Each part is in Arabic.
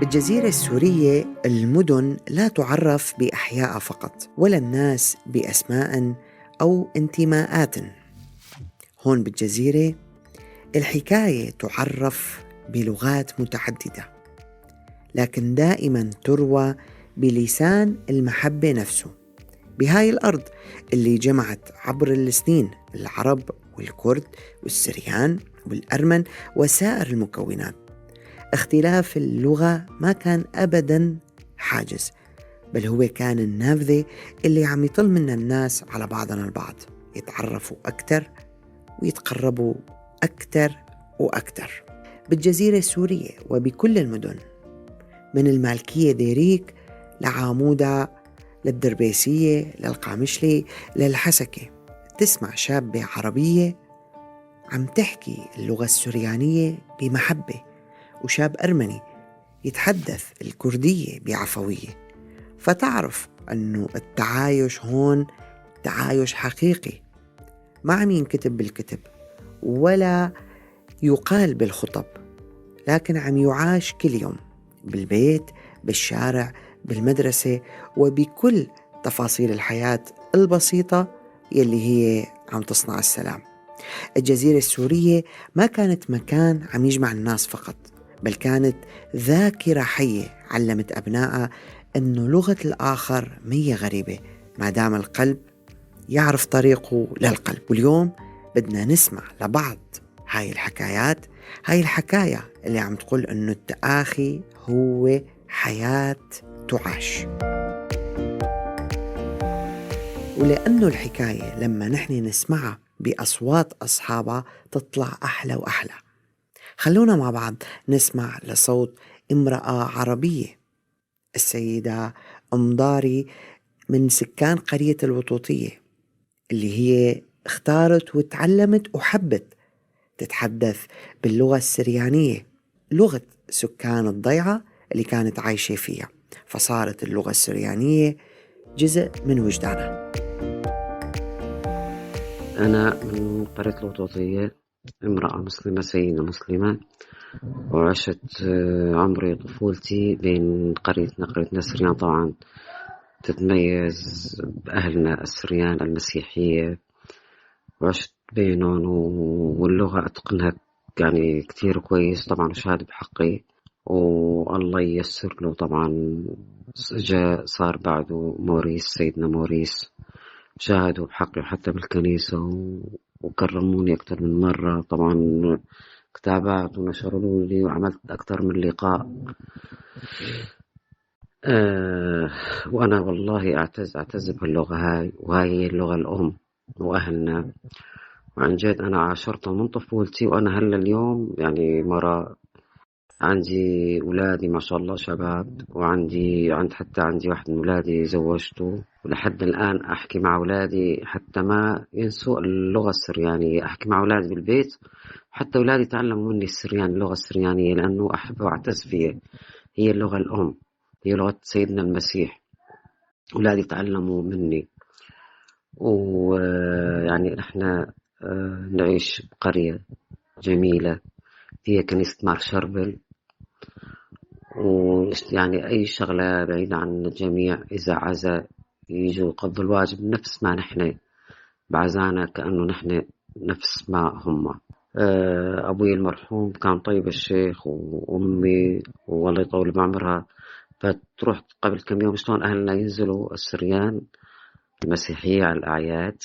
بالجزيرة السورية المدن لا تعرف بأحياء فقط، ولا الناس بأسماء أو انتماءات. هون بالجزيرة الحكاية تعرف بلغات متعددة، لكن دائما تروى بلسان المحبة نفسه. بهاي الأرض اللي جمعت عبر السنين العرب والكرد والسريان والأرمن وسائر المكونات، اختلاف اللغة ما كان أبدا حاجز، بل هو كان النافذة اللي عم يطل منا الناس على بعضنا البعض، يتعرفوا أكتر ويتقربوا أكتر وأكتر. بالجزيرة السورية وبكل المدن، من المالكية ديريك لعامودة للدربيسية للقامشلي للحسكة، تسمع شابة عربية عم تحكي اللغة السريانية بمحبة، وشاب أرمني يتحدث الكردية بعفوية، فتعرف أنه التعايش هون تعايش حقيقي، ما عم ينكتب بالكتب ولا يقال بالخطب، لكن عم يعاش كل يوم بالبيت، بالشارع، بالمدرسة، وبكل تفاصيل الحياة البسيطة يلي هي عم تصنع السلام. الجزيرة السورية ما كانت مكان عم يجمع الناس فقط، بل كانت ذاكرة حية علمت أبنائها أنه لغة الآخر مية غريبة ما دام القلب يعرف طريقه للقلب. واليوم بدنا نسمع لبعض هاي الحكايات، هاي الحكاية اللي عم تقول أنه التآخي هو حياة تعاش. ولأنه الحكاية لما نحن نسمعها بأصوات أصحابها تطلع أحلى وأحلى، خلونا مع بعض نسمع لصوت امرأة عربية، السيدة أم ضاري من سكان قرية الوطوطية، اللي هي اختارت وتعلمت وحبت تتحدث باللغة السريانية، لغة سكان الضيعة اللي كانت عايشة فيها، فصارت اللغة السريانية جزء من وجدانها. أنا من قرية الوطوطية، امرأة مسلمة سيدة مسلمة، وعشت عمري طفولتي بين قرية السريان. طبعا تتميز بأهلنا السريان المسيحية، وعشت بينهم واللغة أتقنها يعني كتير كويس طبعا، وشهادة بحقي والله ييسر له. طبعا صار بعده موريس، سيدنا موريس، شاهدوا بحقي حتى بالكنيسة وكرموني أكثر من مرة. طبعا كتابات ونشروا لي وعملت أكثر من لقاء. وأنا والله أعتز بهاللغة هاي، وهاي هي اللغة الأم وأهلنا. وعن جد أنا عاشرتها من طفولتي، وأنا هلا اليوم يعني مرة عندي أولادي ما شاء الله شباب، حتى عندي واحد من أولادي زوجته، ولحد الآن أحكي مع أولادي حتى ما ينسوا اللغة السريانية. أحكي مع أولادي بالبيت، حتى أولادي تعلموا مني اللغة السريانية، لأنه أحب وأعتز فيها. هي اللغة الأم، هي لغة سيدنا المسيح. أولادي تعلموا مني، ويعني إحنا نعيش بقرية جميلة فيها كنيسة مار شربل، ويعني أي شغلة بعيدة عن الجميع إذا عزا يجوا يقضوا الواجب نفس ما نحن بعزانا، كأنه نحن نفس ما هم. أبوي المرحوم كان طيب الشيخ، وأمي والله يطول بعمرها. فتروح قبل كم يوم شلون أهلنا ينزلوا السريان المسيحية على الأعياد،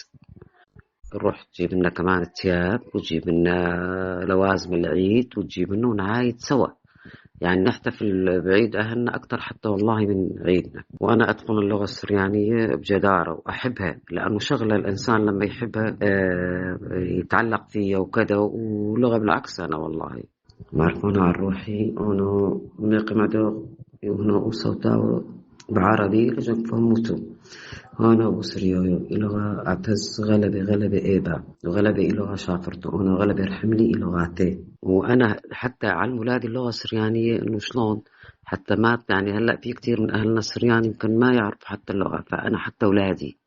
نروح تجيب لنا كمان ثياب، وتجيب لنا لوازم العيد، وتجيب لنا ونعايد سوا، يعني نحتفل بعيد أهلنا أكتر حتى والله من عيدنا. وأنا أتقن اللغة السريانية بجدارة وأحبها، لأنه شغلة الإنسان لما يحبها يتعلق فيها وكذا. ولغة بالعكس أنا والله بعرف أنا عن روحي، أنا ميقي مدو يهنا وصوتا بعربي لجن فهمتو. أنا أبو سريايو إلغا أعتز غلبة إيبا، وغلبة إلغا شافرتو، أنا غلبة رحملي إلغاتي. وأنا حتى علم ولادي اللغة السريانية إنه شلون حتى ما يعني هلأ في كتير من أهلنا السريان يمكن ما يعرف حتى اللغة، فأنا حتى ولادي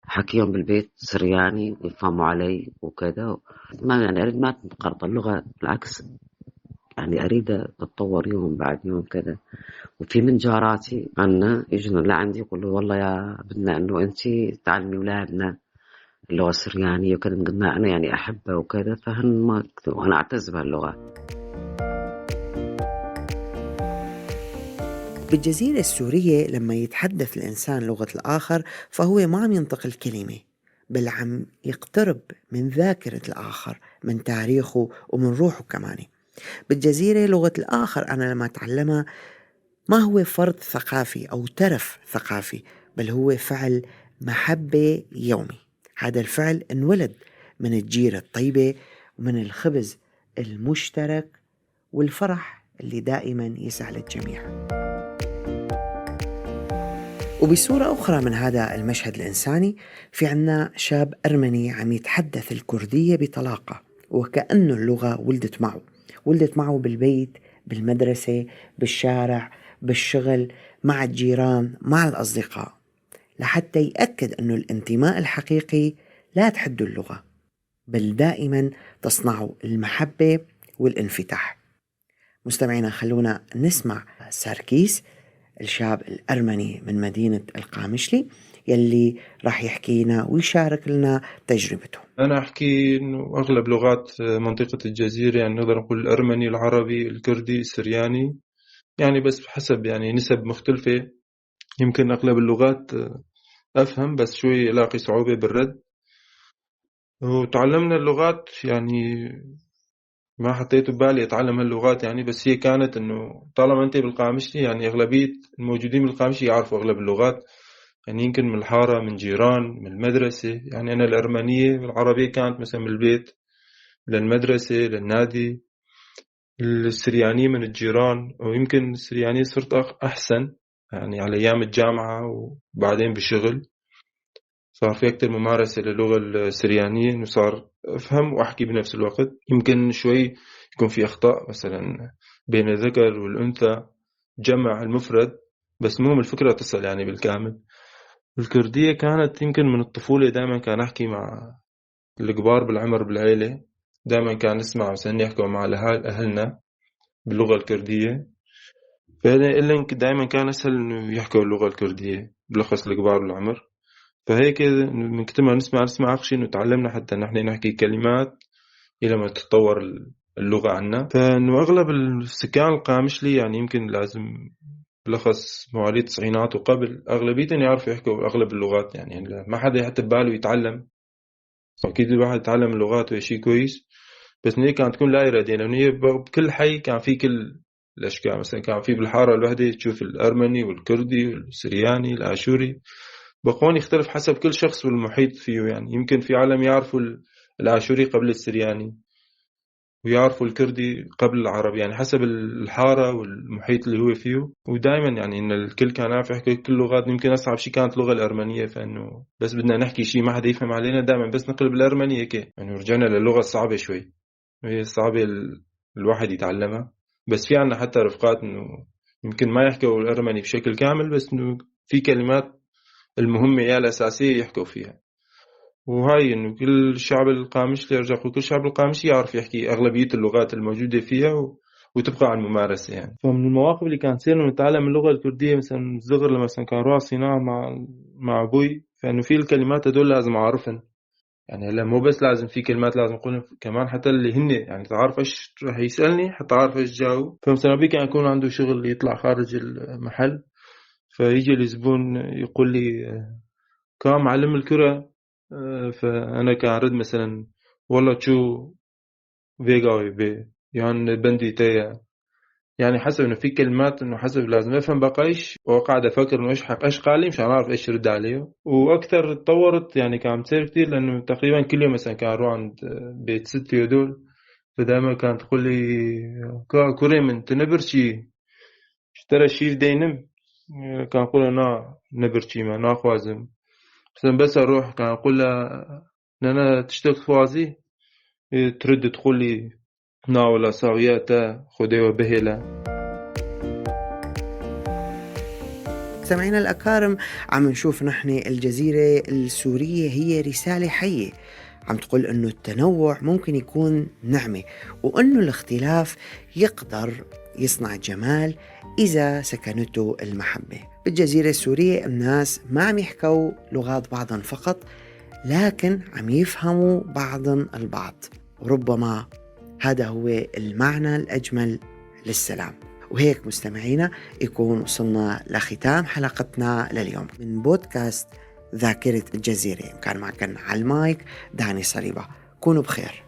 حكيهم بالبيت سرياني ويفهموا علي وكذا. ما يعني أريد ما تنقرض اللغة، بالعكس يعني أريد أتطور يوم بعد يوم كذا. وفي من جاراتي عنا يجون لعندي يقولوا والله يا بدنا إنه أنتي تعلمي أولادنا اللغة السريانية وكذا. قلنا أنا يعني أحبها وكذا، فهن ما وأنا أعتز بهاللغة. بالجزيرة السورية لما يتحدث الإنسان لغة الآخر فهو ما عم ينطق الكلمة، بل عم يقترب من ذاكرة الآخر، من تاريخه ومن روحه كمان. بالجزيرة لغة الآخر أنا لما أتعلمها ما هو فرض ثقافي أو ترف ثقافي، بل هو فعل محبة يومي. هذا الفعل انولد من الجيرة الطيبة ومن الخبز المشترك والفرح اللي دائما يسعى الجميع. وبصورة أخرى من هذا المشهد الإنساني في عنا شاب أرمني عم يتحدث الكردية بطلاقة، وكأنه اللغة ولدت معه بالبيت، بالمدرسة، بالشارع، بالشغل، مع الجيران، مع الأصدقاء، لحتى يأكد أنه الانتماء الحقيقي لا تحد اللغة، بل دائما تصنع المحبة والانفتاح. مستمعينا، خلونا نسمع ساركيس الشاب الأرمني من مدينة القامشلي يلي راح يحكينا ويشارك لنا تجربته. أنا أحكي إنه أغلب لغات منطقة الجزيرة، يعني نقدر نقول الأرمني، العربي، الكردي، السرياني، يعني بس بحسب يعني نسب مختلفة. يمكن أغلب اللغات أفهم، بس شوي ألاقي صعوبة بالرد. وتعلمنا اللغات يعني ما حطيت ببالي أتعلم هاللغات يعني، بس هي كانت إنه طالما أنت بالقامشلي يعني أغلبية الموجودين بالقامشلي يعرفوا أغلب اللغات، يعني يمكن من الحارة، من جيران، من المدرسة. يعني أنا الأرمنية والعربية كانت مثلا من البيت للمدرسة للنادي. السريانية من الجيران، ويمكن السريانية صرت أحسن يعني على أيام الجامعة، وبعدين بالشغل صار في أكتر ممارسة للغة السريانية، إنه صار أفهم وأحكي بنفس الوقت. يمكن شوي يكون في أخطاء مثلا بين الذكر والأنثى، جمع المفرد، بس مهم الفكرة تصل يعني بالكامل. الكردية كانت يمكن من الطفولة دائما كان أحكي مع الكبار بالعمر بالعيلة، دائما كان نسمع مثلا يحكوا مع أهلنا باللغة الكردية، فإلين دائما كان أسهل إنه يحكوا اللغة الكردية بلخص الكبار بالعمر. فهيك من كتر ما نسمع أخشي إنه تعلمنا حتى نحن نحكي كلمات إلى ما تتطور اللغة عنا. فإنه أغلب السكان القامشلي يعني يمكن لازم بلخص مواليد التسعينات وقبل أغلبيتهم يعرفوا يحكوا أغلب اللغات، يعني ما حدا يحط بباله يتعلم. أكيد الواحد يتعلم اللغات وهي شيء كويس، بس هي كانت تكون لا إرادية، لأنه هي بكل حي كان في كل الأشكال. مثلا كان في بالحارة الوحدة تشوف الأرمني والكردي والسرياني الآشوري، بقون يختلف حسب كل شخص والمحيط فيه. يعني يمكن في عالم يعرفوا الآشوري قبل السرياني، ويعرفوا الكردي قبل العربي، يعني حسب الحارة والمحيط اللي هو فيه. ودائما يعني إن الكل كان يعرف يحكي كل اللغات. يمكن أصعب شيء كانت اللغة الأرمنية، فإنه بس بدنا نحكي شيء ما حدا يفهم علينا دائما بس نقلب الأرمنية كي يعني رجعنا للغة الصعبة شوي، وهي صعبة الواحد يتعلمها. بس في عنا حتى رفقات إنه يمكن ما يحكوا الأرمني بشكل كامل، بس إنه في كلمات المهمة يا الأساسية يحكوا فيها. وهاي إنه كل الشعب القامشلي، أرجع أقول كل الشعب القامشلي يعرف يحكي أغلبية اللغات الموجودة فيها، وتبقى على الممارسة يعني. فمن المواقف اللي كان تصير إنه نتعلم اللغة الكردية مثلا صغر، لما مثلا كان روح صناعة مع أبوي، فإنه في الكلمات هدول لازم أعرفهم. يعني هلا مو بس لازم في كلمات لازم أقولهم، كمان حتى اللي هن يعني تعرف إيش راح يسألني حتى أعرف إيش جاوب. فمثلا أبوي كان يكون عنده شغل يطلع خارج المحل، فيجي الزبون يقول لي كان معلم الكرة، فأنا كان أرد مثلا والله شو فيجاوي بي يعني بندي تيا، يعني حسب إنه في كلمات إنه حسب لازم أفهم بقايش، وقاعد أفكر إنه إيش قال لي مشان أعرف إيش رد عليه. وأكثر تطورت يعني كان تصير كتير، لأنه تقريبا كل يوم مثلا كان أروح عند بيت ستي هدول، فدائما كانت تقول لي كوري من تنبرشي اشترى شيف دينم، كان أقول أنا نبرشي ما ناخوازم. بس أروح كان أقول لها أنا تشتغل خوازي، ترد تقول لي ناولا ساوياتا خدي وبهلا. سمعنا الأكارم، عم نشوف نحن الجزيرة السورية هي رسالة حية عم تقول أنه التنوع ممكن يكون نعمة، وأنه الاختلاف يقدر يصنع جمال إذا سكنته المحبة. بالجزيرة السورية الناس ما عم يحكوا لغات بعضا فقط، لكن عم يفهموا بعضا البعض، وربما هذا هو المعنى الأجمل للسلام. وهيك مستمعينا يكون وصلنا لختام حلقتنا لليوم من بودكاست ذاكرة الجزيرة. كان معكم على المايك داني صليبة. كونوا بخير.